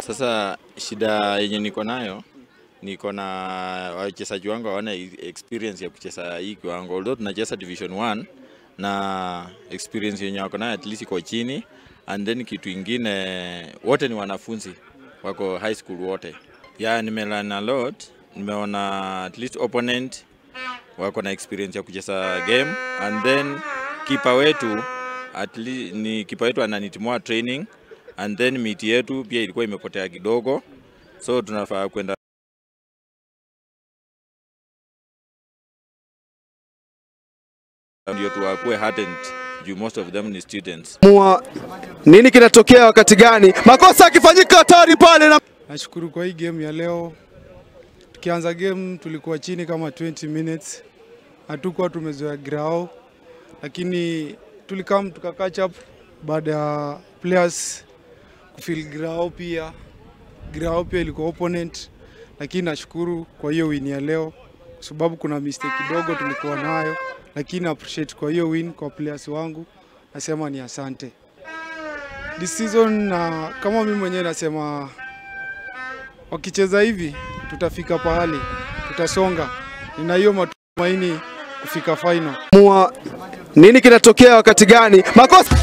Sasa shida yenye niko nayo, niko na wachezaji wangu hawana experience ya kucheza hii kiwango. Although tunacheza division 1 na experience yenye wako nayo at least iko chini, and then kitu ingine wote ni wanafunzi wako high school wote. Nimelearn a lot, nimeona at least opponent wako na experience ya kucheza game, and then kipa wetu at least ni kipa wetu ananitimua training, and then miti yetu pia ilikuwa imepotea kidogo, so tunafaa kwenda ndio tuwakuwe hardened juu most of them ni students. Nini kinatokea wakati gani? Makosa yakifanyika hatari pale na... Nashukuru kwa hii game ya leo. Tukianza game tulikuwa chini kama 20 minutes. Hatukuwa tumezoea grao, lakini tulikam catch up baada ya players kufeel grao pia ilikuwa opponent, lakini nashukuru kwa hiyo win ya leo sababu kuna mistake kidogo tulikuwa nayo, lakini appreciate kwa hiyo win kwa players wangu, nasema ni asante. This season kama mimi mwenyewe nasema wakicheza hivi tutafika pahali, tutasonga. Nina hiyo matumaini kufika final. Nini kinatokea wakati gani? Makosa